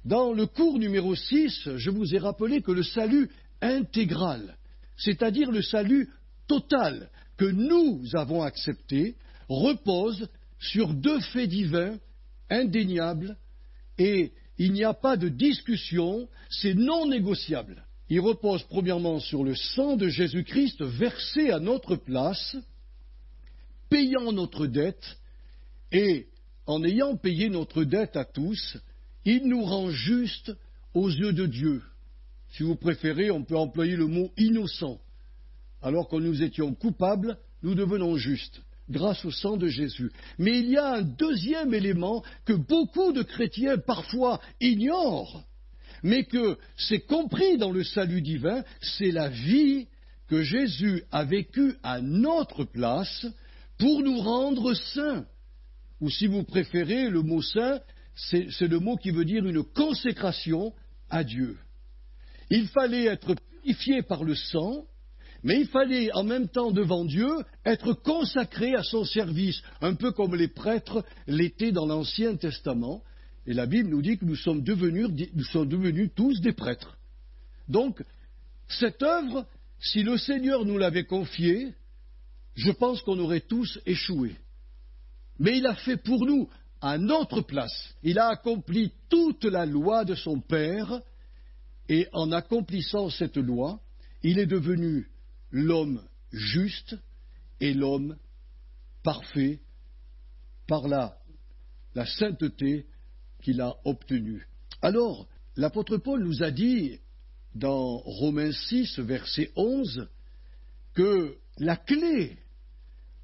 Dans le cours numéro 6, je vous ai rappelé que le salut intégral, c'est-à-dire le salut total que nous avons accepté, repose sur deux faits divins indéniables et il n'y a pas de discussion, c'est non négociable. Il repose premièrement sur le sang de Jésus-Christ versé à notre place, payant notre dette, et en ayant payé notre dette à tous, il nous rend justes aux yeux de Dieu. Si vous préférez, on peut employer le mot innocent. Alors que nous étions coupables, nous devenons justes, grâce au sang de Jésus. Mais il y a un deuxième élément que beaucoup de chrétiens parfois ignorent, mais que c'est compris dans le salut divin, c'est la vie que Jésus a vécue à notre place pour nous rendre saints. Ou si vous préférez, le mot saint, c'est le mot qui veut dire une consécration à Dieu. Il fallait être purifié par le sang, mais il fallait en même temps devant Dieu être consacré à son service, un peu comme les prêtres l'étaient dans l'Ancien Testament. Et la Bible nous dit que nous sommes devenus tous des prêtres. Donc, cette œuvre, si le Seigneur nous l'avait confiée, je pense qu'on aurait tous échoué. Mais il a fait pour nous, à notre place. Il a accompli toute la loi de son Père, et en accomplissant cette loi, il est devenu l'homme juste et l'homme parfait par la sainteté qu'il a obtenue. Alors, l'apôtre Paul nous a dit, dans Romains 6, verset 11, que la clé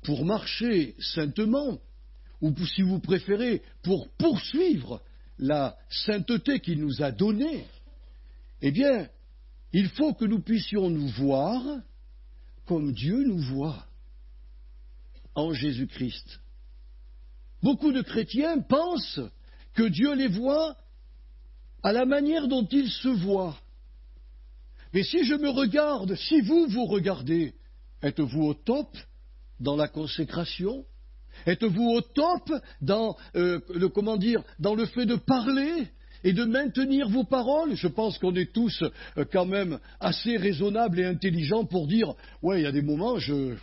pour marcher saintement, ou si vous préférez, pour poursuivre la sainteté qu'il nous a donnée, eh bien, il faut que nous puissions nous voir comme Dieu nous voit en Jésus-Christ. Beaucoup de chrétiens pensent que Dieu les voit à la manière dont ils se voient. Mais si je me regarde, si vous vous regardez, êtes-vous au top dans la consécration? Êtes-vous au top dans dans le fait de parler et de maintenir vos paroles? Je pense qu'on est tous quand même assez raisonnables et intelligents pour dire « ouais, il y a des moments, je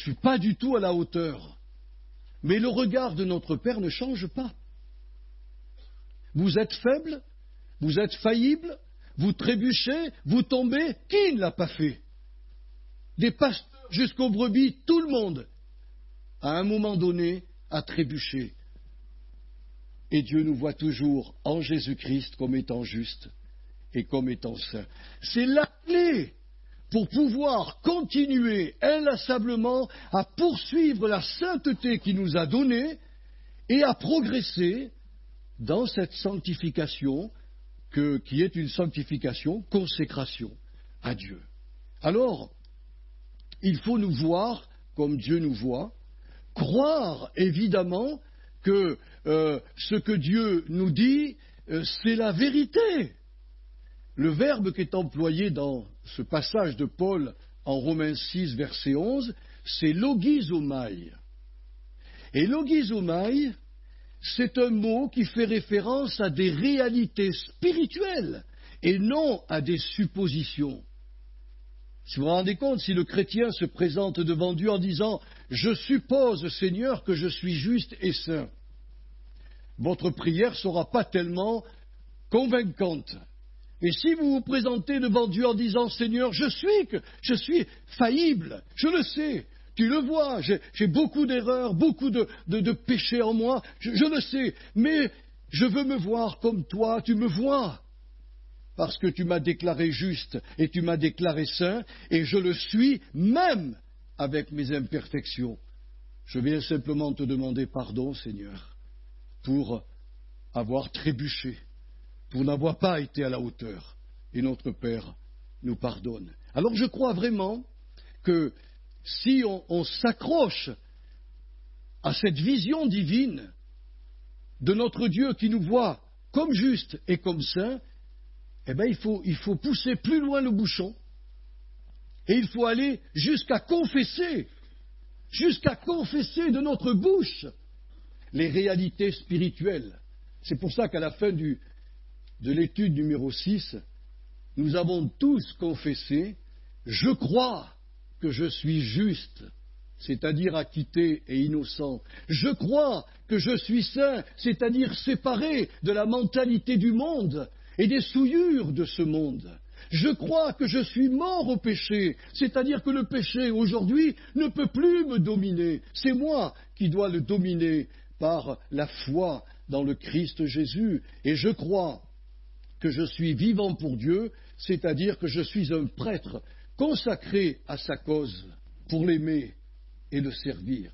suis pas du tout à la hauteur ». Mais le regard de notre Père ne change pas. Vous êtes faible, vous êtes faillible, vous trébuchez, vous tombez, qui ne l'a pas fait? Des pasteurs jusqu'aux brebis, tout le monde, à un moment donné, a trébuché. Et Dieu nous voit toujours en Jésus-Christ comme étant juste et comme étant saint. C'est la clé pour pouvoir continuer inlassablement à poursuivre la sainteté qu'il nous a donnée et à progresser dans cette sanctification qui est une sanctification, consécration à Dieu. Alors, il faut nous voir comme Dieu nous voit, croire évidemment que ce que Dieu nous dit, c'est la vérité. Le verbe qui est employé dans ce passage de Paul en Romains 6, verset 11, c'est logizomai. Et logizomai, c'est un mot qui fait référence à des réalités spirituelles et non à des suppositions. Si vous vous rendez compte, si le chrétien se présente devant Dieu en disant « Je suppose, Seigneur, que je suis juste et saint », votre prière ne sera pas tellement convaincante. Et si vous vous présentez devant Dieu en disant « Seigneur, je suis faillible, je le sais, tu le vois, j'ai beaucoup d'erreurs, beaucoup de péchés en moi, je le sais, mais je veux me voir comme toi, tu me vois. » Parce que tu m'as déclaré juste et tu m'as déclaré saint, et je le suis même avec mes imperfections. Je viens simplement te demander pardon, Seigneur, pour avoir trébuché, pour n'avoir pas été à la hauteur. Et notre Père nous pardonne. Alors je crois vraiment que si on s'accroche à cette vision divine de notre Dieu qui nous voit comme juste et comme saint, eh bien, il faut pousser plus loin le bouchon et il faut aller jusqu'à confesser de notre bouche les réalités spirituelles C'est pour ça qu'à la fin de l'étude numéro 6, nous avons tous confessé « Je crois que je suis juste », c'est-à-dire acquitté et innocent. Je crois que je suis saint, c'est-à-dire séparé de la mentalité du monde et des souillures de ce monde. Je crois que je suis mort au péché, c'est-à-dire que le péché aujourd'hui ne peut plus me dominer. C'est moi qui dois le dominer par la foi dans le Christ Jésus. Et je crois que je suis vivant pour Dieu, c'est-à-dire que je suis un prêtre consacré à sa cause pour l'aimer et le servir.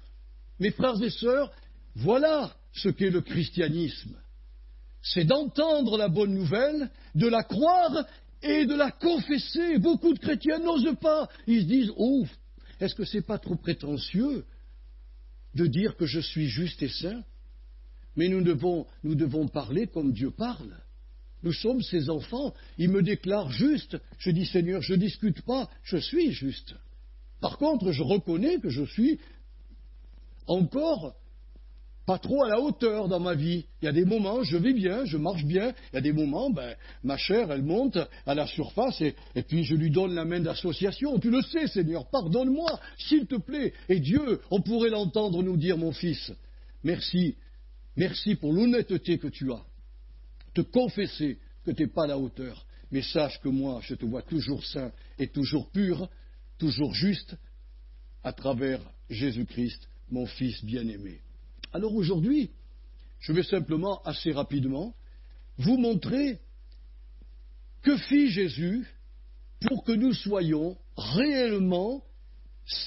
Mes frères et sœurs, voilà ce qu'est le christianisme. C'est d'entendre la bonne nouvelle, de la croire et de la confesser. Beaucoup de chrétiens n'osent pas. Ils se disent « Oh, est-ce que c'est pas trop prétentieux de dire que je suis juste et saint ?» Mais nous devons parler comme Dieu parle. Nous sommes ses enfants. Il me déclare juste. Je dis « Seigneur, je ne discute pas, je suis juste. » Par contre, je reconnais que je suis encore pas trop à la hauteur dans ma vie. Il y a des moments, je vais bien, je marche bien. Il y a des moments, ma chair, elle monte à la surface et puis je lui donne la main d'association. Tu le sais, Seigneur, pardonne-moi, s'il te plaît. Et Dieu, on pourrait l'entendre nous dire, mon fils, merci pour l'honnêteté que tu as. Te confesser que tu n'es pas à la hauteur. Mais sache que moi, je te vois toujours saint et toujours pur, toujours juste, à travers Jésus-Christ, mon Fils bien-aimé. Alors aujourd'hui, je vais simplement, assez rapidement, vous montrer que fit Jésus pour que nous soyons réellement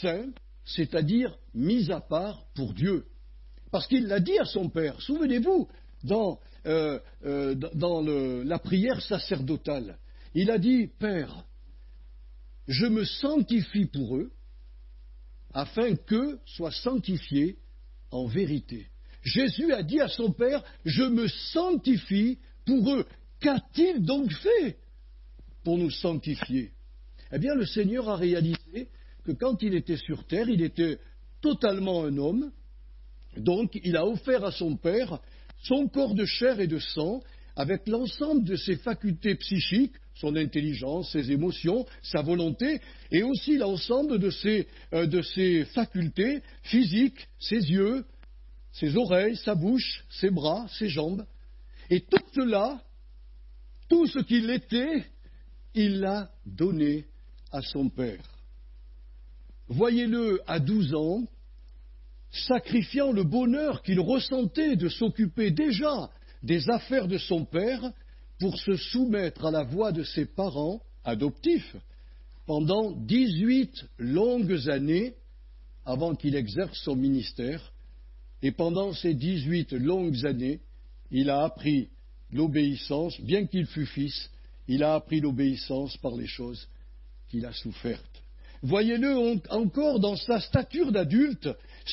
saints, c'est-à-dire mis à part pour Dieu. Parce qu'il l'a dit à son Père, souvenez-vous, dans la prière sacerdotale, il a dit « Père, je me sanctifie pour eux, afin qu'eux soient sanctifiés en vérité. » Jésus a dit à son Père, « Je me sanctifie pour eux. » Qu'a-t-il donc fait pour nous sanctifier? Eh bien, le Seigneur a réalisé que quand il était sur terre, il était totalement un homme. Donc, il a offert à son Père son corps de chair et de sang, avec l'ensemble de ses facultés psychiques, son intelligence, ses émotions, sa volonté, et aussi l'ensemble de ses facultés physiques, ses yeux, ses oreilles, sa bouche, ses bras, ses jambes. Et tout cela, tout ce qu'il était, il l'a donné à son Père. Voyez-le à 12 ans, sacrifiant le bonheur qu'il ressentait de s'occuper déjà des affaires de son père pour se soumettre à la voix de ses parents adoptifs pendant 18 longues années avant qu'il exerce son ministère. Et pendant ces 18 longues années, il a appris l'obéissance, bien qu'il fût fils, il a appris l'obéissance par les choses qu'il a souffertes. Voyez-le encore dans sa stature d'adulte,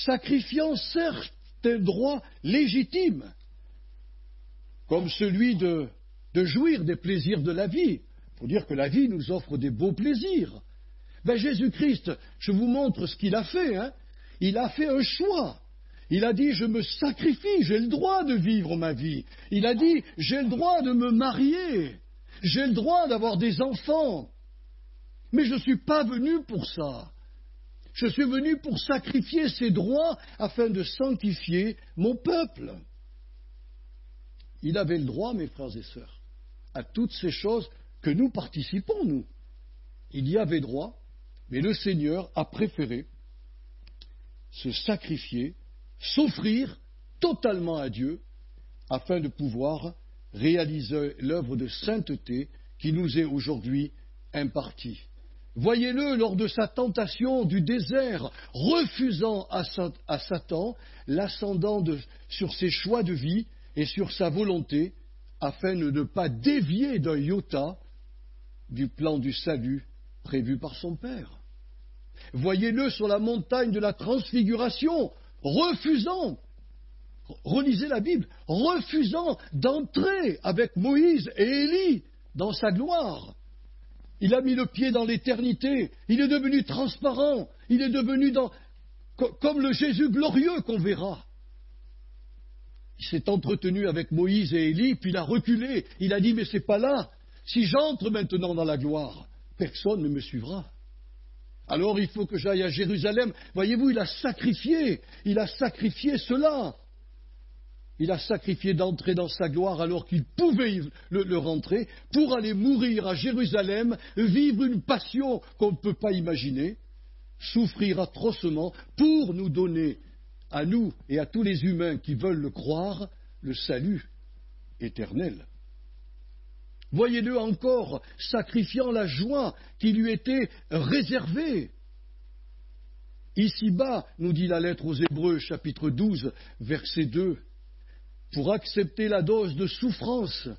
sacrifiant certains droits légitimes, comme celui de jouir des plaisirs de la vie. Il faut dire que la vie nous offre des beaux plaisirs. Jésus-Christ, je vous montre ce qu'il a fait. Il a fait un choix. Il a dit, je me sacrifie, j'ai le droit de vivre ma vie. Il a dit, j'ai le droit de me marier, j'ai le droit d'avoir des enfants. Mais je ne suis pas venu pour ça. Je suis venu pour sacrifier ces droits afin de sanctifier mon peuple. Il avait le droit, mes frères et sœurs, à toutes ces choses que nous participons, nous. Il y avait droit, mais le Seigneur a préféré se sacrifier, s'offrir totalement à Dieu, afin de pouvoir réaliser l'œuvre de sainteté qui nous est aujourd'hui impartie. Voyez-le lors de sa tentation du désert, refusant à Satan l'ascendant sur ses choix de vie et sur sa volonté, afin de ne pas dévier d'un iota du plan du salut prévu par son Père. Voyez-le sur la montagne de la transfiguration, refusant, relisez la Bible, refusant d'entrer avec Moïse et Élie dans sa gloire. Il a mis le pied dans l'éternité, il est devenu transparent, il est devenu comme le Jésus glorieux qu'on verra. Il s'est entretenu avec Moïse et Élie, puis il a reculé. Il a dit, mais c'est pas là. Si j'entre maintenant dans la gloire, personne ne me suivra. Alors il faut que j'aille à Jérusalem. Voyez-vous, il a sacrifié cela. Il a sacrifié d'entrer dans sa gloire alors qu'il pouvait le rentrer, pour aller mourir à Jérusalem, vivre une passion qu'on ne peut pas imaginer, souffrir atrocement, pour nous donner, à nous et à tous les humains qui veulent le croire, le salut éternel. Voyez-le encore sacrifiant la joie qui lui était réservée. Ici-bas, nous dit la lettre aux Hébreux, chapitre 12, verset 2, pour accepter la dose de souffrance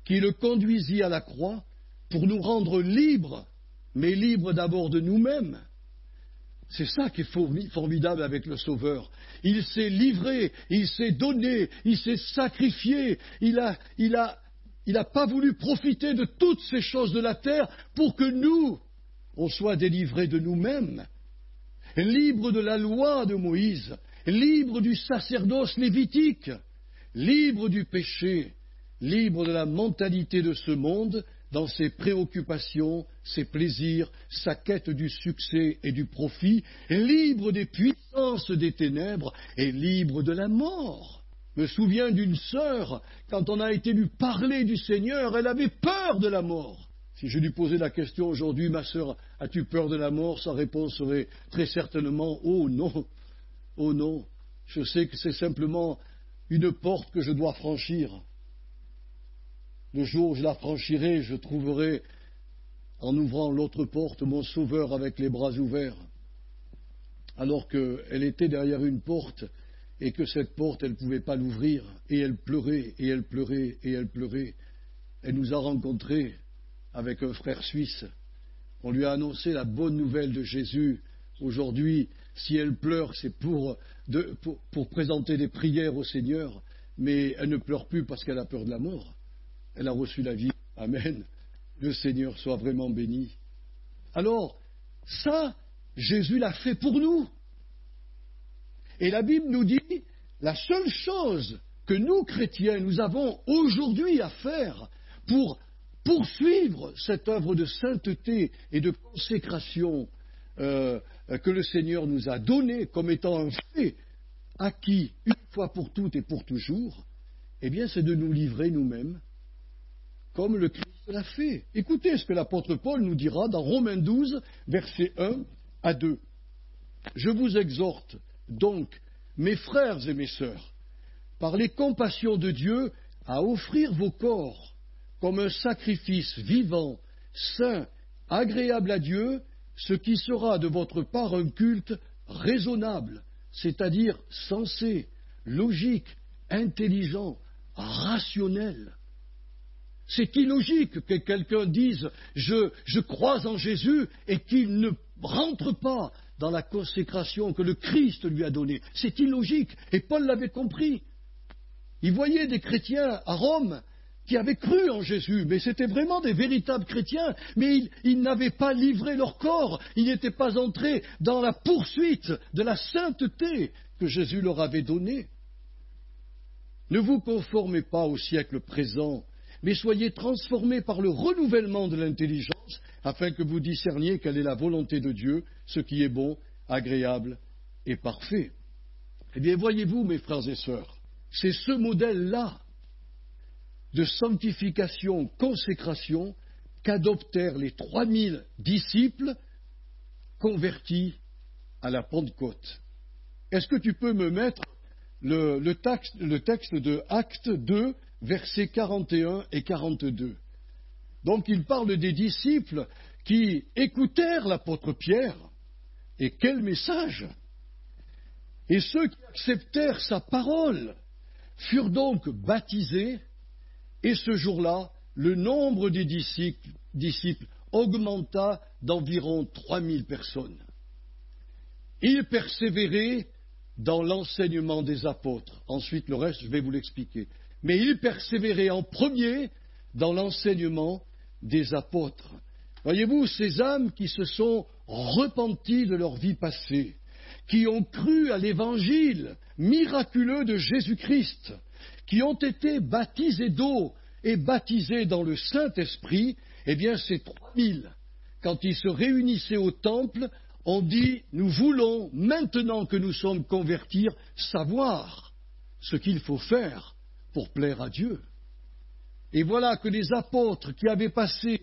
qui le conduisit à la croix, pour nous rendre libres, mais libres d'abord de nous-mêmes. C'est ça qui est formidable avec le Sauveur. Il s'est livré, il s'est donné, il s'est sacrifié, il n'a pas voulu profiter de toutes ces choses de la terre pour que nous, on soit délivrés de nous-mêmes, libres de la loi de Moïse, libres du sacerdoce lévitique, libres du péché, libres de la mentalité de ce monde, dans ses préoccupations, ses plaisirs, sa quête du succès et du profit, libre des puissances des ténèbres et libre de la mort. Je me souviens d'une sœur, quand on a été lui parler du Seigneur, elle avait peur de la mort. Si je lui posais la question aujourd'hui, ma sœur, as-tu peur de la mort? Sa réponse serait très certainement, oh non, je sais que c'est simplement une porte que je dois franchir. Le jour où je la franchirai, je trouverai, en ouvrant l'autre porte, mon Sauveur avec les bras ouverts. Alors qu'elle était derrière une porte, et que cette porte, elle ne pouvait pas l'ouvrir, et elle pleurait, et elle pleurait, et elle pleurait. Elle nous a rencontrés avec un frère suisse. On lui a annoncé la bonne nouvelle de Jésus. Aujourd'hui, si elle pleure, c'est pour présenter des prières au Seigneur, mais elle ne pleure plus parce qu'elle a peur de la mort. Elle a reçu la vie. Amen. Le Seigneur soit vraiment béni. Alors, ça, Jésus l'a fait pour nous. Et la Bible nous dit, la seule chose que nous, chrétiens, nous avons aujourd'hui à faire pour poursuivre cette œuvre de sainteté et de consécration que le Seigneur nous a donnée comme étant un fait acquis une fois pour toutes et pour toujours, eh bien, c'est de nous livrer nous-mêmes comme le Christ l'a fait. Écoutez ce que l'apôtre Paul nous dira dans Romains 12, versets 1 à 2. Je vous exhorte donc, mes frères et mes sœurs, par les compassions de Dieu, à offrir vos corps comme un sacrifice vivant, saint, agréable à Dieu, ce qui sera de votre part un culte raisonnable, c'est-à-dire sensé, logique, intelligent, rationnel. C'est illogique que quelqu'un dise « je crois en Jésus » et qu'il ne rentre pas dans la consécration que le Christ lui a donnée. C'est illogique. Et Paul l'avait compris. Il voyait des chrétiens à Rome qui avaient cru en Jésus, mais c'était vraiment des véritables chrétiens, mais ils n'avaient pas livré leur corps, ils n'étaient pas entrés dans la poursuite de la sainteté que Jésus leur avait donnée. Ne vous conformez pas au siècle présent, mais soyez transformés par le renouvellement de l'intelligence, afin que vous discerniez quelle est la volonté de Dieu, ce qui est bon, agréable et parfait. Eh bien, voyez-vous, mes frères et sœurs, c'est ce modèle-là de sanctification, consécration, qu'adoptèrent les 3000 disciples convertis à la Pentecôte. Est-ce que tu peux me mettre le texte de Actes 2, versets 41 et 42. Donc il parle des disciples qui écoutèrent l'apôtre Pierre. Et quel message! Et ceux qui acceptèrent sa parole furent donc baptisés, et ce jour-là, le nombre des disciples augmenta d'environ 3000 personnes. Ils persévéraient dans l'enseignement des apôtres. Ensuite, le reste, je vais vous l'expliquer. Mais ils persévéraient en premier dans l'enseignement des apôtres. Voyez-vous, ces âmes qui se sont repenties de leur vie passée, qui ont cru à l'évangile miraculeux de Jésus-Christ, qui ont été baptisés d'eau et baptisés dans le Saint-Esprit, eh bien ces 3000, quand ils se réunissaient au temple, ont dit, nous voulons, maintenant que nous sommes convertis, savoir ce qu'il faut faire pour plaire à Dieu. Et voilà que les apôtres qui avaient passé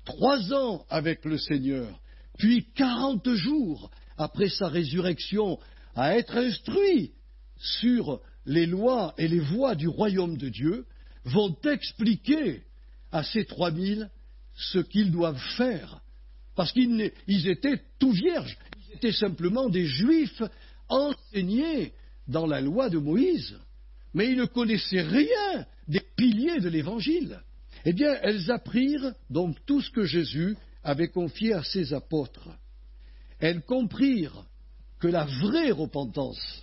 3 ans avec le Seigneur, puis 40 jours après sa résurrection, à être instruits sur les lois et les voies du royaume de Dieu, vont expliquer à ces 3000 ce qu'ils doivent faire. Parce qu'ils étaient tout vierges, ils étaient simplement des Juifs enseignés dans la loi de Moïse, mais ils ne connaissaient rien des piliers de l'Évangile. Eh bien, elles apprirent donc tout ce que Jésus avait confié à ses apôtres. Elles comprirent que la vraie repentance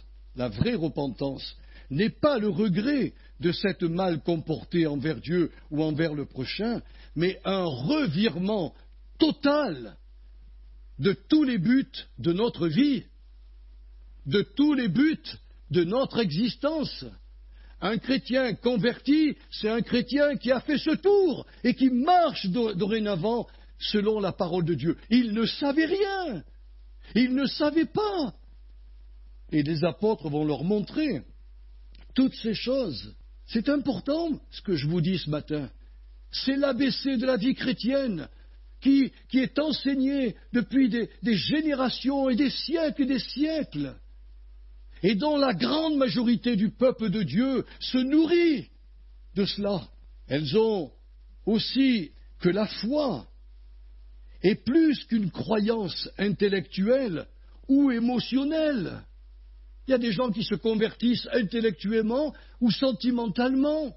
n'est pas le regret de s'être mal comporté envers Dieu ou envers le prochain, mais un revirement total de tous les buts de notre vie, de tous les buts de notre existence. Un chrétien converti, c'est un chrétien qui a fait ce tour et qui marche dorénavant selon la parole de Dieu. Il ne savait rien, il ne savait pas. Et les apôtres vont leur montrer toutes ces choses. C'est important ce que je vous dis ce matin. C'est l'ABC de la vie chrétienne qui est enseigné depuis des générations et des siècles, et dont la grande majorité du peuple de Dieu se nourrit de cela. Elles ont aussi que la foi est plus qu'une croyance intellectuelle ou émotionnelle. Il y a des gens qui se convertissent intellectuellement ou sentimentalement,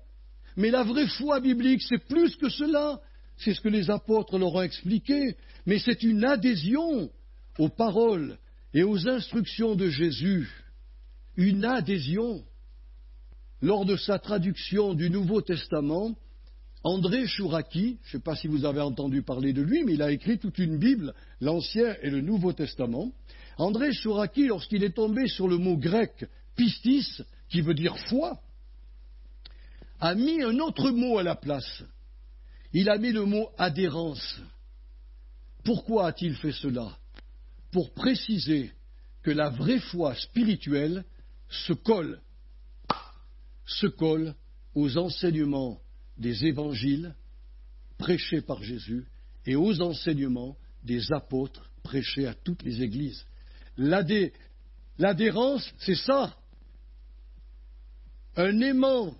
mais la vraie foi biblique, c'est plus que cela. C'est ce que les apôtres leur ont expliqué, mais c'est une adhésion aux paroles et aux instructions de Jésus. Une adhésion. Lors de sa traduction du Nouveau Testament, André Chouraki, je ne sais pas si vous avez entendu parler de lui, mais il a écrit toute une Bible, l'Ancien et le Nouveau Testament. André Chouraki, lorsqu'il est tombé sur le mot grec pistis, qui veut dire foi, a mis un autre mot à la place. Il a mis le mot adhérence. Pourquoi a-t-il fait cela? Pour préciser que la vraie foi spirituelle se colle aux enseignements des évangiles prêchés par Jésus et aux enseignements des apôtres prêchés à toutes les églises. L'adhérence, c'est ça. Un aimant,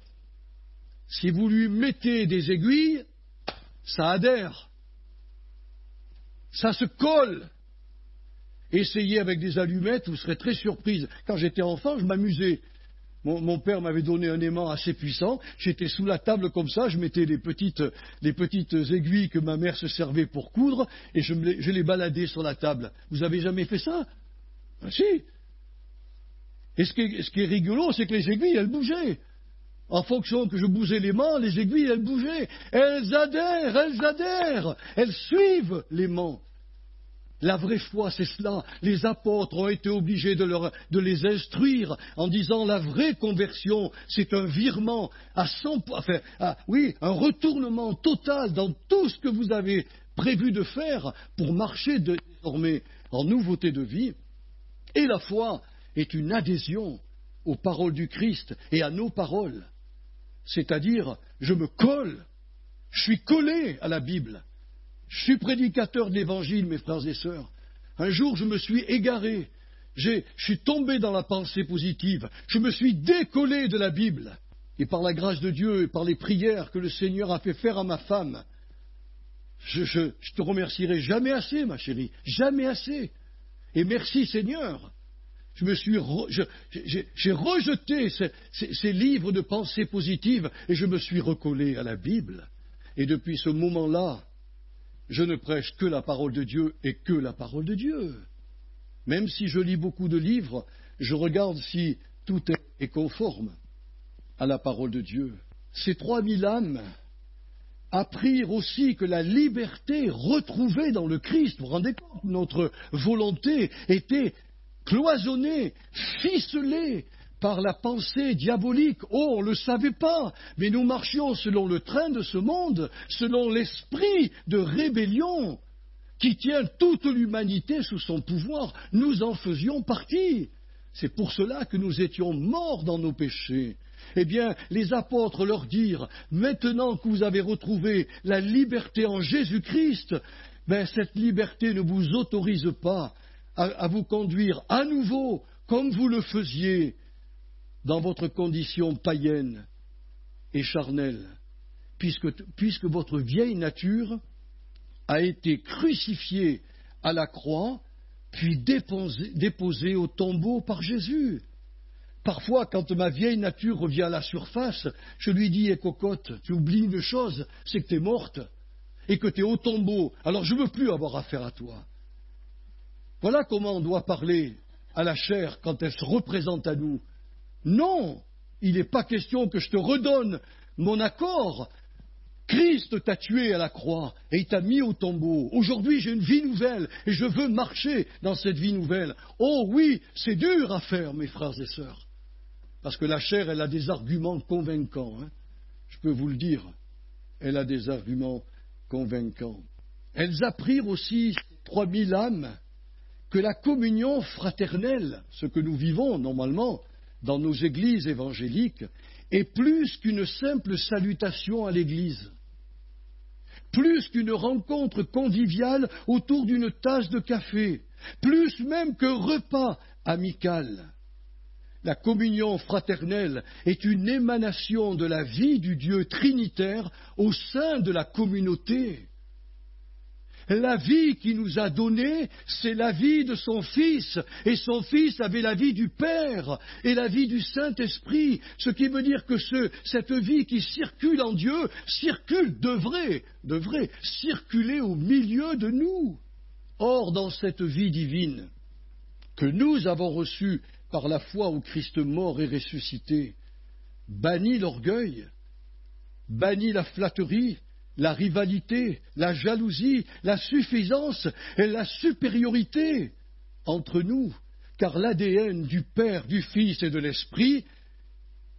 si vous lui mettez des aiguilles, ça adhère. Ça se colle. Essayez avec des allumettes, vous serez très surprise. Quand j'étais enfant, je m'amusais. Mon père m'avait donné un aimant assez puissant. J'étais sous la table comme ça, je mettais les petites aiguilles que ma mère se servait pour coudre, et je les baladais sur la table. Vous avez jamais fait ça? Ben si. Et ce qui est rigolo, c'est que les aiguilles, elles bougeaient. En fonction que je bougeais l'aimant, les aiguilles, elles bougeaient. Elles adhèrent, elles suivent l'aimant. La vraie foi, c'est cela. Les apôtres ont été obligés de les instruire en disant la vraie conversion, c'est un virement un retournement total dans tout ce que vous avez prévu de faire pour marcher désormais en nouveauté de vie. Et la foi est une adhésion aux paroles du Christ et à nos paroles. C'est-à-dire, je me colle, je suis collé à la Bible. Je suis prédicateur de l'Évangile, mes frères et sœurs. Un jour, je me suis égaré. Je suis tombé dans la pensée positive. Je me suis décollé de la Bible. Et par la grâce de Dieu et par les prières que le Seigneur a fait faire à ma femme, je te remercierai jamais assez, ma chérie. Jamais assez. Et merci, Seigneur. J'ai rejeté ces livres de pensée positive et je me suis recollé à la Bible. Et depuis ce moment-là, je ne prêche que la parole de Dieu et que la parole de Dieu. Même si je lis beaucoup de livres, je regarde si tout est conforme à la parole de Dieu. Ces 3000 âmes apprirent aussi que la liberté retrouvée dans le Christ, vous vous rendez compte, notre volonté était cloisonnée, ficelée par la pensée diabolique. Oh, on ne le savait pas, mais nous marchions selon le train de ce monde, selon l'esprit de rébellion qui tient toute l'humanité sous son pouvoir. Nous en faisions partie. C'est pour cela que nous étions morts dans nos péchés. Eh bien, les apôtres leur dirent, maintenant que vous avez retrouvé la liberté en Jésus-Christ, cette liberté ne vous autorise pas à vous conduire à nouveau comme vous le faisiez dans votre condition païenne et charnelle, puisque votre vieille nature a été crucifiée à la croix, puis déposée au tombeau par Jésus. Parfois, quand ma vieille nature revient à la surface, je lui dis, cocotte, tu oublies une chose, c'est que tu es morte et que tu es au tombeau, alors je ne veux plus avoir affaire à toi. Voilà comment on doit parler à la chair quand elle se représente à nous. Non, il n'est pas question que je te redonne mon accord. Christ t'a tué à la croix et il t'a mis au tombeau. Aujourd'hui, j'ai une vie nouvelle et je veux marcher dans cette vie nouvelle. Oh oui, c'est dur à faire, mes frères et sœurs. Parce que la chair, elle a des arguments convaincants. Je peux vous le dire. Elle a des arguments convaincants. Elles apprirent aussi, 3000 âmes, que la communion fraternelle, ce que nous vivons normalement dans nos églises évangéliques, est plus qu'une simple salutation à l'église, plus qu'une rencontre conviviale autour d'une tasse de café, plus même qu'un repas amical. La communion fraternelle est une émanation de la vie du Dieu trinitaire au sein de la communauté. La vie qu'il nous a donnée, c'est la vie de son Fils, et son Fils avait la vie du Père et la vie du Saint-Esprit, ce qui veut dire que cette vie qui circule en Dieu, devrait circuler au milieu de nous. Or, dans cette vie divine que nous avons reçue par la foi au Christ mort et ressuscité, bannis l'orgueil, bannis la flatterie, la rivalité, la jalousie, la suffisance et la supériorité entre nous, car l'ADN du Père, du Fils et de l'Esprit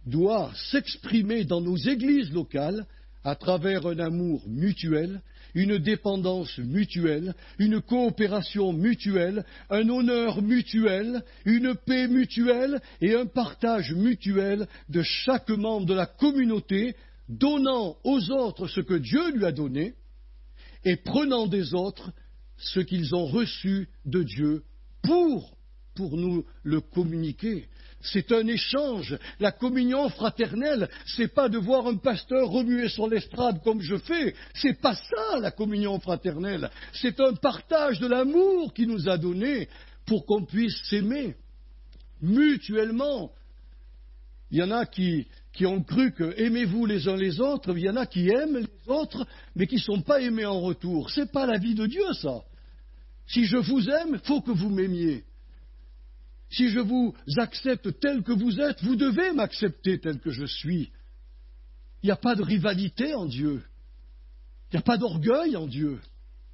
doit s'exprimer dans nos églises locales à travers un amour mutuel, une dépendance mutuelle, une coopération mutuelle, un honneur mutuel, une paix mutuelle et un partage mutuel de chaque membre de la communauté, donnant aux autres ce que Dieu lui a donné et prenant des autres ce qu'ils ont reçu de Dieu pour nous le communiquer. C'est un échange. La communion fraternelle, c'est pas de voir un pasteur remuer sur l'estrade comme je fais. C'est pas ça, la communion fraternelle. C'est un partage de l'amour qu'il nous a donné pour qu'on puisse s'aimer mutuellement. Il y en a qui ont cru que aimez-vous les uns les autres, il y en a qui aiment les autres, mais qui ne sont pas aimés en retour. Ce n'est pas la vie de Dieu, ça. Si je vous aime, il faut que vous m'aimiez. Si je vous accepte tel que vous êtes, vous devez m'accepter tel que je suis. Il n'y a pas de rivalité en Dieu. Il n'y a pas d'orgueil en Dieu.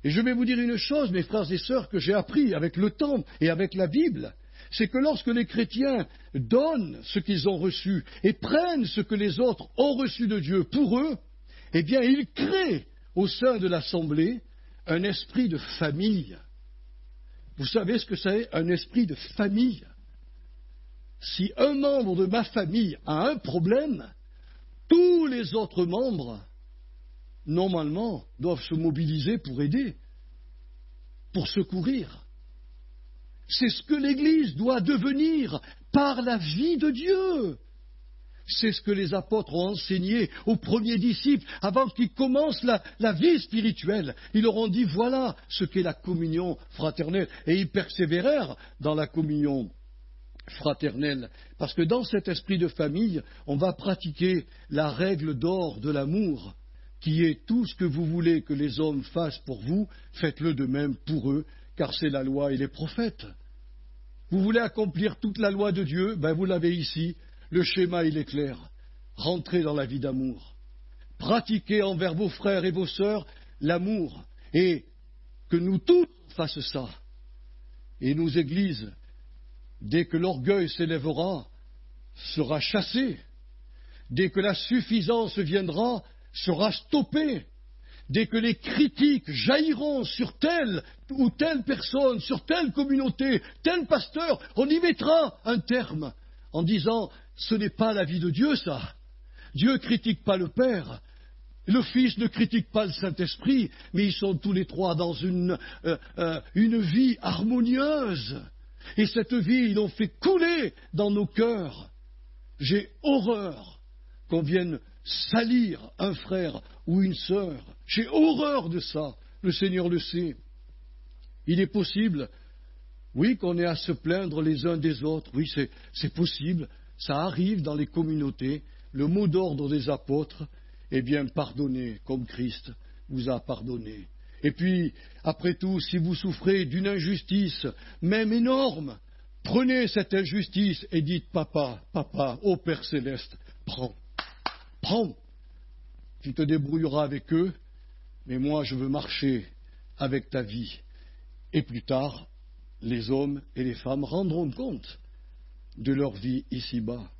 Et je vais vous dire une chose, mes frères et sœurs, que j'ai appris avec le temps et avec la Bible, c'est que lorsque les chrétiens donnent ce qu'ils ont reçu et prennent ce que les autres ont reçu de Dieu pour eux, eh bien, ils créent au sein de l'assemblée un esprit de famille. Vous savez ce que c'est, un esprit de famille? Si un membre de ma famille a un problème, tous les autres membres, normalement, doivent se mobiliser pour aider, pour secourir. C'est ce que l'Église doit devenir par la vie de Dieu. C'est ce que les apôtres ont enseigné aux premiers disciples avant qu'ils commencent la vie spirituelle. Ils leur ont dit, voilà ce qu'est la communion fraternelle. Et ils persévérèrent dans la communion fraternelle. Parce que dans cet esprit de famille, on va pratiquer la règle d'or de l'amour, qui est tout ce que vous voulez que les hommes fassent pour vous, faites-le de même pour eux, car c'est la loi et les prophètes. Vous voulez accomplir toute la loi de Dieu, vous l'avez ici. Le schéma, il est clair. Rentrez dans la vie d'amour. Pratiquez envers vos frères et vos sœurs l'amour. Et que nous tous fassions ça. Et nos églises, dès que l'orgueil s'élèvera, sera chassé. Dès que la suffisance viendra, sera stoppée. Dès que les critiques jailliront sur telle ou telle personne, sur telle communauté, tel pasteur, on y mettra un terme en disant « ce n'est pas la vie de Dieu ça ». Dieu ne critique pas le Père, le Fils ne critique pas le Saint-Esprit, mais ils sont tous les trois dans une vie harmonieuse. Et cette vie, ils l'ont fait couler dans nos cœurs. J'ai horreur qu'on vienne salir un frère ou une sœur. J'ai horreur de ça. Le Seigneur le sait. Il est possible, oui, qu'on ait à se plaindre les uns des autres. Oui, c'est possible. Ça arrive dans les communautés. Le mot d'ordre des apôtres, eh bien, pardonnez comme Christ vous a pardonné. Et puis, après tout, si vous souffrez d'une injustice, même énorme, prenez cette injustice et dites, Papa, ô Père Céleste, prends. Tu te débrouilleras avec eux, mais moi je veux marcher avec ta vie. Et plus tard, les hommes et les femmes rendront compte de leur vie ici-bas.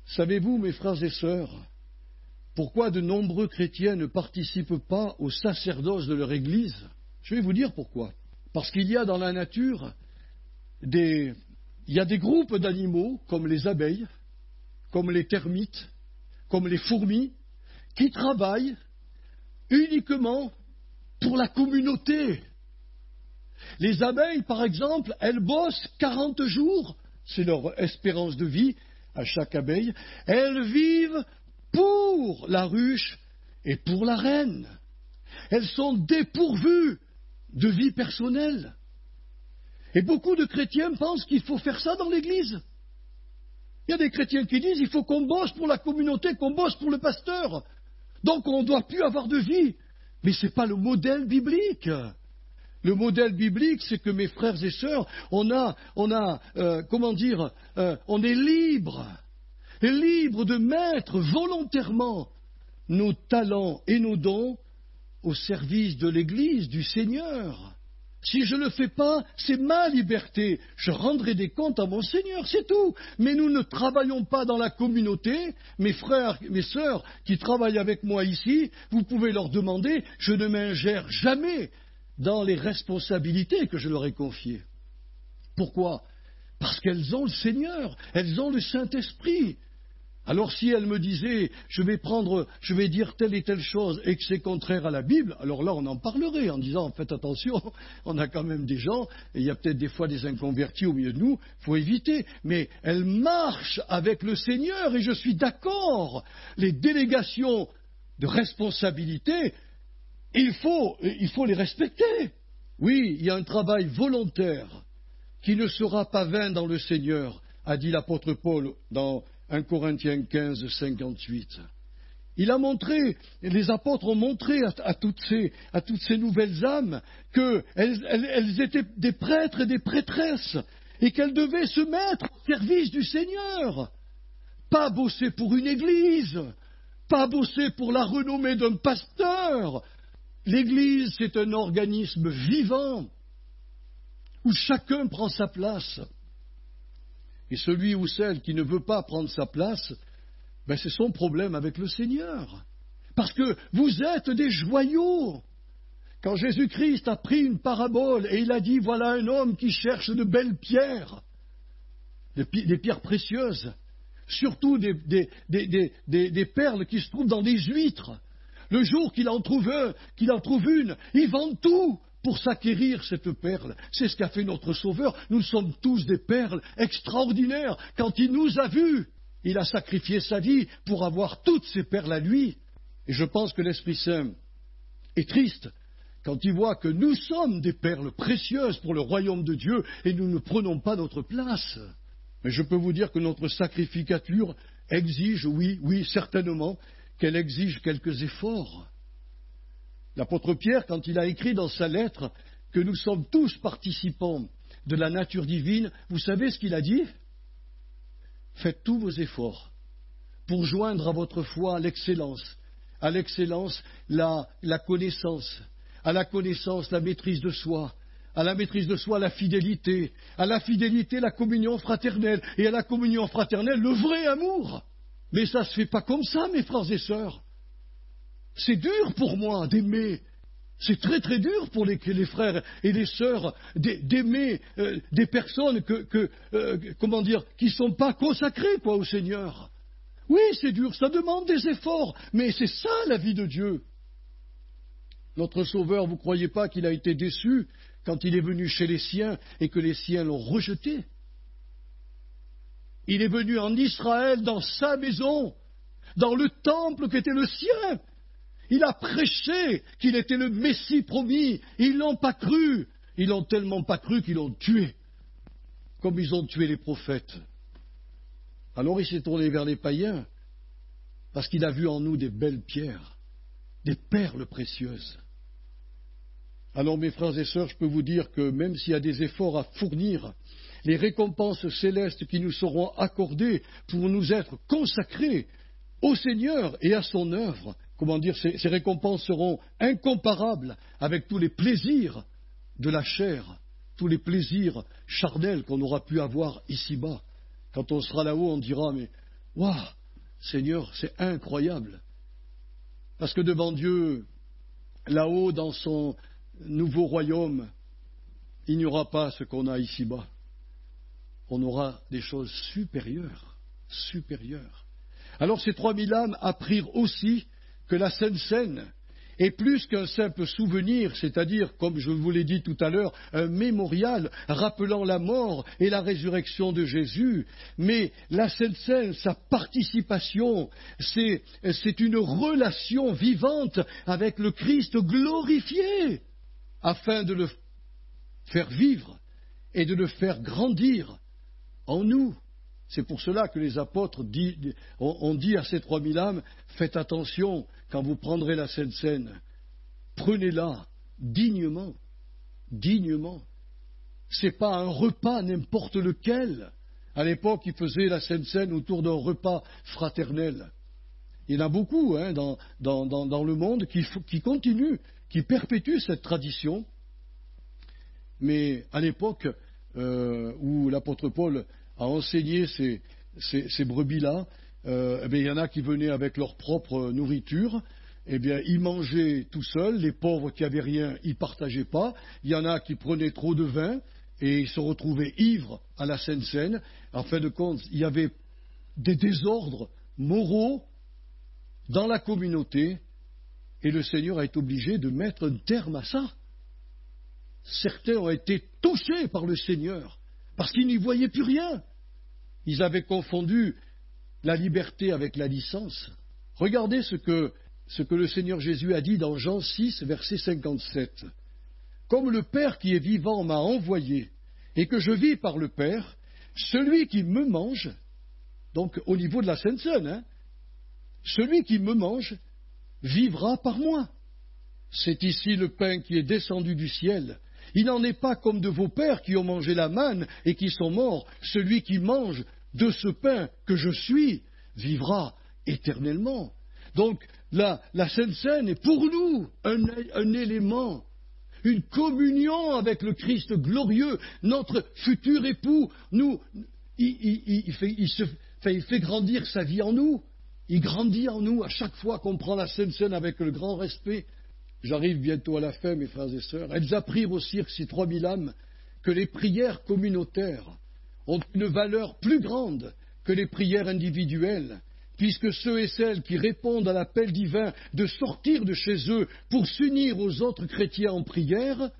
Savez-vous, mes frères et sœurs, pourquoi de nombreux chrétiens ne participent pas au sacerdoce de leur Église? Je vais vous dire pourquoi. Parce qu'il y a dans la nature des groupes d'animaux, comme les abeilles, comme les termites, comme les fourmis, qui travaillent uniquement pour la communauté. Les abeilles, par exemple, elles bossent 40 jours, c'est leur espérance de vie à chaque abeille, elles vivent pour la ruche et pour la reine. Elles sont dépourvues de vie personnelle. Et beaucoup de chrétiens pensent qu'il faut faire ça dans l'Église. Il y a des chrétiens qui disent qu'il faut qu'on bosse pour la communauté, qu'on bosse pour le pasteur. Donc on ne doit plus avoir de vie. Mais ce n'est pas le modèle biblique. Le modèle biblique, c'est que mes frères et sœurs, on est libre de mettre volontairement nos talents et nos dons au service de l'Église, du Seigneur. Si je ne le fais pas, c'est ma liberté. Je rendrai des comptes à mon Seigneur, c'est tout. Mais nous ne travaillons pas dans la communauté. Mes frères, mes sœurs qui travaillent avec moi ici, vous pouvez leur demander, je ne m'ingère jamais dans les responsabilités que je leur ai confiées. Pourquoi? Parce qu'elles ont le Seigneur, elles ont le Saint-Esprit. Alors si elles me disaient, je vais dire telle et telle chose et que c'est contraire à la Bible, alors là on en parlerait en disant, faites attention, on a quand même des gens, et il y a peut-être des fois des inconvertis au milieu de nous, il faut éviter. Mais elles marchent avec le Seigneur et je suis d'accord. Les délégations de responsabilité, il faut les respecter. Oui, il y a un travail volontaire qui ne sera pas vain dans le Seigneur, a dit l'apôtre Paul dans 1 Corinthiens 15, 58. Il a montré, les apôtres ont montré à toutes ces nouvelles âmes qu'elles étaient des prêtres et des prêtresses et qu'elles devaient se mettre au service du Seigneur. Pas bosser pour une église, pas bosser pour la renommée d'un pasteur. L'église, c'est un organisme vivant où chacun prend sa place. Et celui ou celle qui ne veut pas prendre sa place, c'est son problème avec le Seigneur. Parce que vous êtes des joyaux. Quand Jésus-Christ a pris une parabole et il a dit, voilà un homme qui cherche de belles pierres, des pierres précieuses, surtout des perles qui se trouvent dans des huîtres. Le jour qu'il en trouve une, il vend tout pour s'acquérir cette perle. C'est ce qu'a fait notre Sauveur. Nous sommes tous des perles extraordinaires. Quand il nous a vus, il a sacrifié sa vie pour avoir toutes ces perles à lui. Et je pense que l'Esprit Saint est triste quand il voit que nous sommes des perles précieuses pour le royaume de Dieu et nous ne prenons pas notre place. Mais je peux vous dire que notre sacrificature exige, oui, certainement, qu'elle exige quelques efforts. L'apôtre Pierre, quand il a écrit dans sa lettre que nous sommes tous participants de la nature divine, vous savez ce qu'il a dit? Faites tous vos efforts pour joindre à votre foi l'excellence, à l'excellence la connaissance, à la connaissance la maîtrise de soi, à la maîtrise de soi, la fidélité, la communion fraternelle, et à la communion fraternelle, le vrai amour. Mais ça ne se fait pas comme ça, mes frères et sœurs. C'est dur pour moi d'aimer. C'est très très dur pour les frères et les sœurs d'aimer des personnes qui ne sont pas consacrées au Seigneur. Oui, c'est dur, ça demande des efforts, mais c'est ça la vie de Dieu. Notre Sauveur, vous ne croyez pas qu'il a été déçu quand il est venu chez les siens et que les siens l'ont rejeté? Il est venu en Israël, dans sa maison, dans le temple qui était le sien. Il a prêché qu'il était le Messie promis. Ils n'ont pas cru. Ils n'ont tellement pas cru qu'ils l'ont tué, comme ils ont tué les prophètes. Alors il s'est tourné vers les païens, parce qu'il a vu en nous des belles pierres, des perles précieuses. Alors mes frères et sœurs, je peux vous dire que même s'il y a des efforts à fournir, les récompenses célestes qui nous seront accordées pour nous être consacrés au Seigneur et à son œuvre, ces récompenses seront incomparables avec tous les plaisirs de la chair, tous les plaisirs charnels qu'on aura pu avoir ici-bas. Quand on sera là-haut, on dira, mais waouh, Seigneur, c'est incroyable. Parce que devant Dieu, là-haut, dans son nouveau royaume, il n'y aura pas ce qu'on a ici-bas. On aura des choses supérieures, supérieures. Alors ces 3000 âmes apprirent aussi que la Sainte Seine est plus qu'un simple souvenir, c'est-à-dire, comme je vous l'ai dit tout à l'heure, un mémorial rappelant la mort et la résurrection de Jésus, mais la Sainte Seine, sa participation, c'est une relation vivante avec le Christ glorifié, afin de le faire vivre et de le faire grandir en nous. C'est pour cela que les apôtres ont dit à ces 3000 âmes, faites attention quand vous prendrez la Sainte Seine, prenez-la dignement, dignement. Ce n'est pas un repas n'importe lequel. À l'époque, ils faisaient la Sainte Seine autour d'un repas fraternel. Il y en a beaucoup dans le monde qui continuent, qui perpétuent cette tradition. Mais à l'époque où l'apôtre Paul a enseigné ces brebis-là, il y en a qui venaient avec leur propre nourriture, ils mangeaient tout seuls, les pauvres qui n'avaient rien, ils ne partageaient pas, il y en a qui prenaient trop de vin et ils se retrouvaient ivres à la Sainte Seine. En fin de compte, il y avait des désordres moraux dans la communauté et le Seigneur a été obligé de mettre un terme à ça. Certains ont été touchés par le Seigneur parce qu'ils n'y voyaient plus rien. Ils avaient confondu la liberté avec la licence. Regardez ce que le Seigneur Jésus a dit dans Jean 6, verset 57. « Comme le Père qui est vivant m'a envoyé, et que je vis par le Père, celui qui me mange, donc au niveau de la Sainte Seine, celui qui me mange vivra par moi. C'est ici le pain qui est descendu du ciel. Il n'en est pas comme de vos pères qui ont mangé la manne et qui sont morts. Celui qui mange de ce pain que je suis vivra éternellement. » Donc la Sainte Seine est pour nous un élément, une communion avec le Christ glorieux, notre futur époux. Il fait grandir sa vie en nous. Il grandit en nous à chaque fois qu'on prend la Sainte Seine avec le grand respect. J'arrive bientôt à la fin, mes frères et sœurs. Elles apprirent aussi, ces 3000 âmes, que les prières communautaires ont une valeur plus grande que les prières individuelles, puisque ceux et celles qui répondent à l'appel divin de sortir de chez eux pour s'unir aux autres chrétiens en prière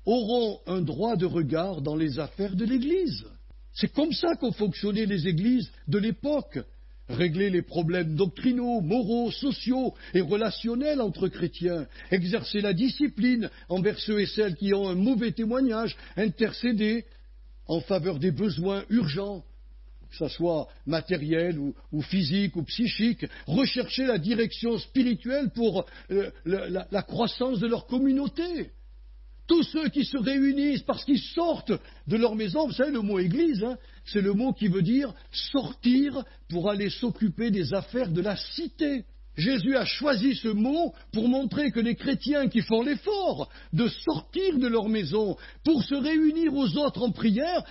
auront un droit de regard dans les affaires de l'Église. C'est comme ça qu'ont fonctionné les églises de l'époque. Régler les problèmes doctrinaux, moraux, sociaux et relationnels entre chrétiens, exercer la discipline envers ceux et celles qui ont un mauvais témoignage, intercéder en faveur des besoins urgents, que ce soit matériel ou physique ou psychique, rechercher la direction spirituelle pour la croissance de leur communauté. Tous ceux qui se réunissent parce qu'ils sortent de leur maison, vous savez le mot église, c'est le mot qui veut dire sortir pour aller s'occuper des affaires de la cité. Jésus a choisi ce mot pour montrer que les chrétiens qui font l'effort de sortir de leur maison pour se réunir aux autres en prière,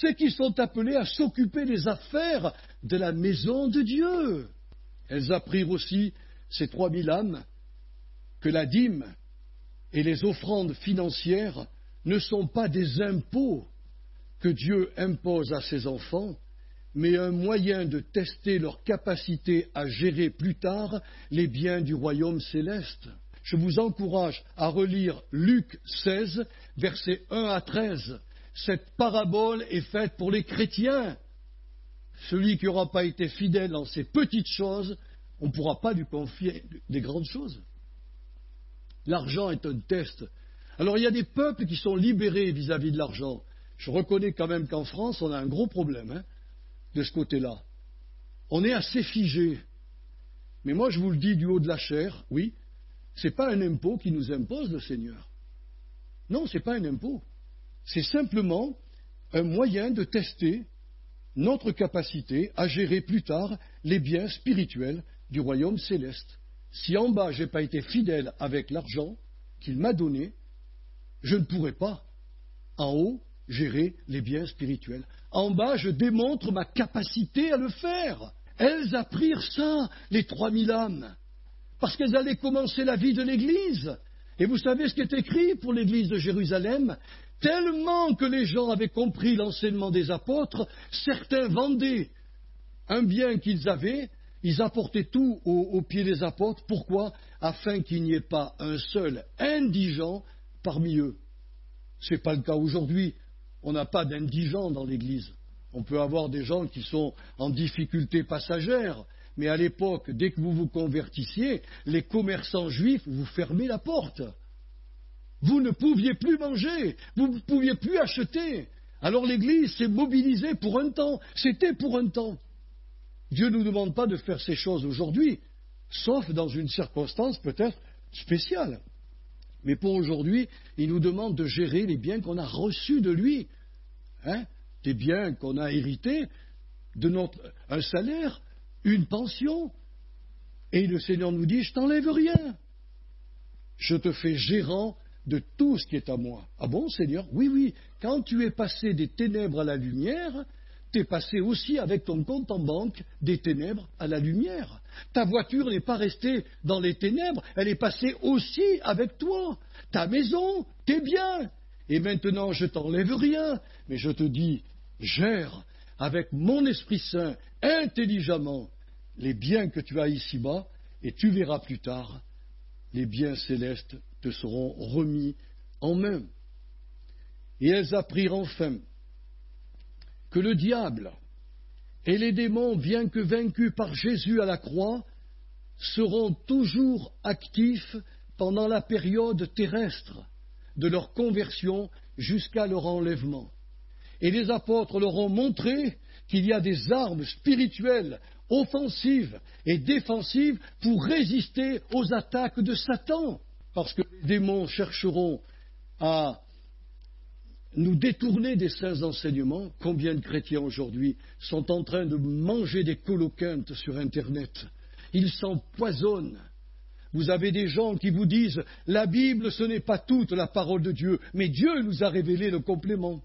c'est qu'ils sont appelés à s'occuper des affaires de la maison de Dieu. Elles apprirent aussi, ces 3000 âmes, que la dîme et les offrandes financières ne sont pas des impôts que Dieu impose à ses enfants, mais un moyen de tester leur capacité à gérer plus tard les biens du royaume céleste. Je vous encourage à relire Luc 16, versets 1 à 13. Cette parabole est faite pour les chrétiens. Celui qui n'aura pas été fidèle dans ces petites choses, on ne pourra pas lui confier des grandes choses. L'argent est un test. Alors il y a des peuples qui sont libérés vis-à-vis de l'argent. Je reconnais quand même qu'en France, on a un gros problème de ce côté-là. On est assez figé. Mais moi, je vous le dis du haut de la chair, oui, ce n'est pas un impôt qui nous impose le Seigneur. Non, ce n'est pas un impôt. C'est simplement un moyen de tester notre capacité à gérer plus tard les biens spirituels du royaume céleste. Si en bas, je n'ai pas été fidèle avec l'argent qu'il m'a donné, je ne pourrai pas, en haut, gérer les biens spirituels. En bas, je démontre ma capacité à le faire. Elles apprirent ça, les 3000 âmes, parce qu'elles allaient commencer la vie de l'Église. Et vous savez ce qui est écrit pour l'Église de Jérusalem? Tellement que les gens avaient compris l'enseignement des apôtres, certains vendaient un bien qu'ils avaient, ils apportaient tout aux pieds des apôtres. Pourquoi? Afin qu'il n'y ait pas un seul indigent parmi eux. Ce n'est pas le cas aujourd'hui. On n'a pas d'indigents dans l'Église. On peut avoir des gens qui sont en difficulté passagère, mais à l'époque, dès que vous vous convertissiez, les commerçants juifs vous fermaient la porte. Vous ne pouviez plus manger, vous ne pouviez plus acheter. Alors l'Église s'est mobilisée pour un temps. C'était pour un temps. Dieu ne nous demande pas de faire ces choses aujourd'hui, sauf dans une circonstance peut-être spéciale. Mais pour aujourd'hui, il nous demande de gérer les biens qu'on a reçus de lui. Des biens qu'on a hérités, un salaire, une pension. Et le Seigneur nous dit, je t'enlève rien. Je te fais gérant de tout ce qui est à moi. Ah bon, Seigneur? Oui, oui. Quand tu es passé des ténèbres à la lumière, tu es passé aussi avec ton compte en banque des ténèbres à la lumière. Ta voiture n'est pas restée dans les ténèbres, elle est passée aussi avec toi. Ta maison, tes biens. Et maintenant, je t'enlève rien, mais je te dis, gère avec mon Esprit Saint intelligemment les biens que tu as ici-bas, et tu verras plus tard, les biens célestes te seront remis en main. Et elles apprirent enfin que le diable et les démons, bien que vaincus par Jésus à la croix, seront toujours actifs pendant la période terrestre de leur conversion jusqu'à leur enlèvement. Et les apôtres leur ont montré qu'il y a des armes spirituelles, offensives et défensives pour résister aux attaques de Satan. Parce que les démons chercheront à nous détourner des saints enseignements. Combien de chrétiens aujourd'hui sont en train de manger des coloquintes sur Internet? Ils s'empoisonnent. Vous avez des gens qui vous disent « La Bible, ce n'est pas toute la parole de Dieu, mais Dieu nous a révélé le complément. »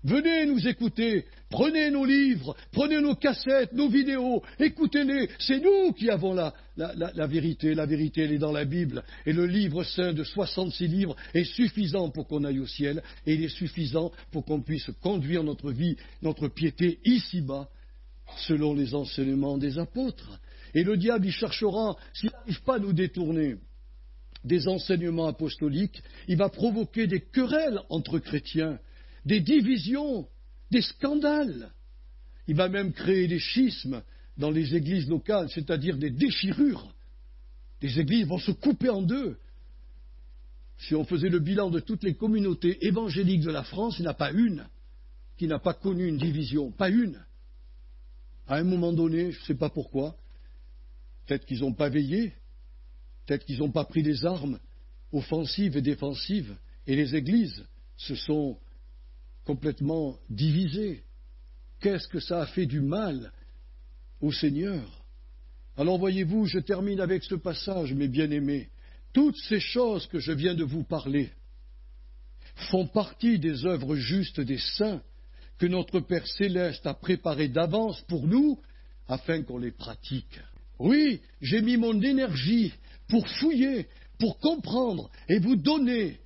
Venez nous écouter, prenez nos livres, prenez nos cassettes, nos vidéos, écoutez-les, c'est nous qui avons la vérité. La vérité, elle est dans la Bible. Et le livre saint de 66 livres est suffisant pour qu'on aille au ciel, et il est suffisant pour qu'on puisse conduire notre vie, notre piété ici-bas, selon les enseignements des apôtres. Et le diable, il cherchera, s'il n'arrive pas à nous détourner des enseignements apostoliques, il va provoquer des querelles entre chrétiens, des divisions, des scandales. Il va même créer des schismes dans les églises locales, c'est-à-dire des déchirures. Les églises vont se couper en deux. Si on faisait le bilan de toutes les communautés évangéliques de la France, il n'y en a pas une qui n'a pas connu une division. Pas une. À un moment donné, je ne sais pas pourquoi, peut-être qu'ils n'ont pas veillé, peut-être qu'ils n'ont pas pris les armes offensives et défensives, et les églises se sont complètement divisées. Qu'est-ce que ça a fait du mal au Seigneur? Alors voyez-vous, je termine avec ce passage, mes bien-aimés. Toutes ces choses que je viens de vous parler font partie des œuvres justes des saints que notre Père céleste a préparées d'avance pour nous, afin qu'on les pratique. Oui, j'ai mis mon énergie pour fouiller, pour comprendre et vous donner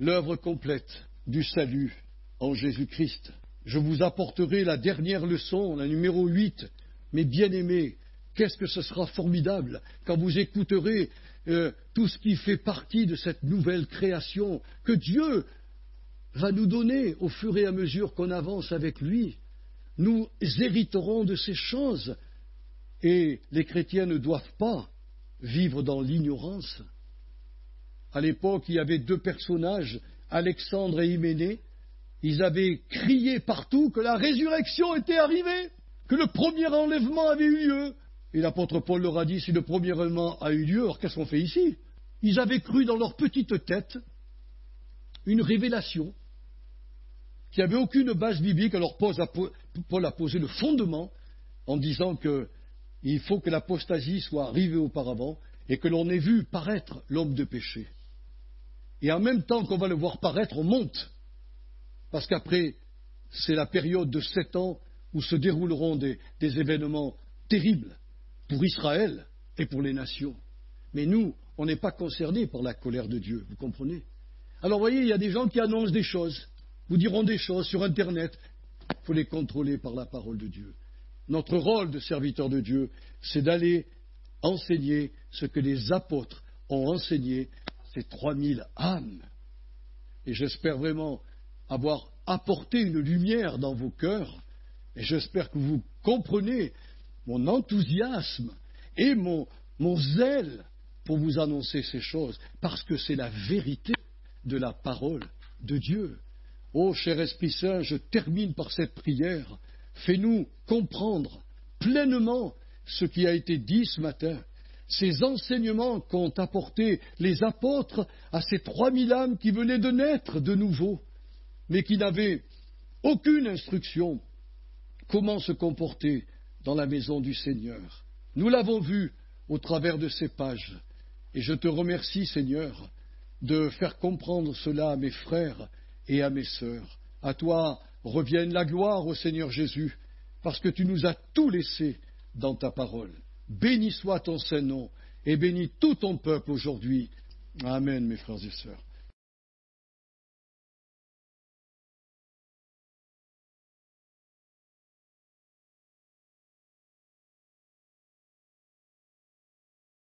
l'œuvre complète du salut en Jésus-Christ. Je vous apporterai la dernière leçon, la numéro 8. Mes bien-aimés, qu'est-ce que ce sera formidable quand vous écouterez tout ce qui fait partie de cette nouvelle création que Dieu va nous donner au fur et à mesure qu'on avance avec lui. Nous hériterons de ces choses et les chrétiens ne doivent pas vivre dans l'ignorance. À l'époque, il y avait deux personnages, Alexandre et Hyménée. Ils avaient crié partout que la résurrection était arrivée, que le premier enlèvement avait eu lieu. Et l'apôtre Paul leur a dit, si le premier enlèvement a eu lieu, alors qu'est-ce qu'on fait ici? Ils avaient cru dans leur petite tête une révélation qui n'avait aucune base biblique. Alors Paul a posé le fondement en disant qu'il faut que l'apostasie soit arrivée auparavant et que l'on ait vu paraître l'homme de péché. Et en même temps qu'on va le voir paraître, on monte. Parce qu'après, c'est la période de 7 ans où se dérouleront des événements terribles pour Israël et pour les nations. Mais nous, on n'est pas concernés par la colère de Dieu, vous comprenez? Alors vous voyez, il y a des gens qui annoncent des choses, vous diront des choses sur Internet. Il faut les contrôler par la parole de Dieu. Notre rôle de serviteur de Dieu, c'est d'aller enseigner ce que les apôtres ont enseigné à ces 3000 âmes. Et j'espère vraiment avoir apporté une lumière dans vos cœurs, et j'espère que vous comprenez mon enthousiasme et mon zèle pour vous annoncer ces choses, parce que c'est la vérité de la parole de Dieu. Ô cher Esprit Saint, je termine par cette prière. Fais-nous comprendre pleinement ce qui a été dit ce matin, ces enseignements qu'ont apportés les apôtres à ces 3000 âmes qui venaient de naître de nouveau, mais qui n'avaient aucune instruction comment se comporter dans la maison du Seigneur. Nous l'avons vu au travers de ces pages, et je te remercie, Seigneur, de faire comprendre cela à mes frères et à mes sœurs. À toi revienne la gloire, au Seigneur Jésus, parce que tu nous as tout laissé dans ta parole. Béni soit ton Saint-Nom, et bénis tout ton peuple aujourd'hui. Amen, mes frères et sœurs.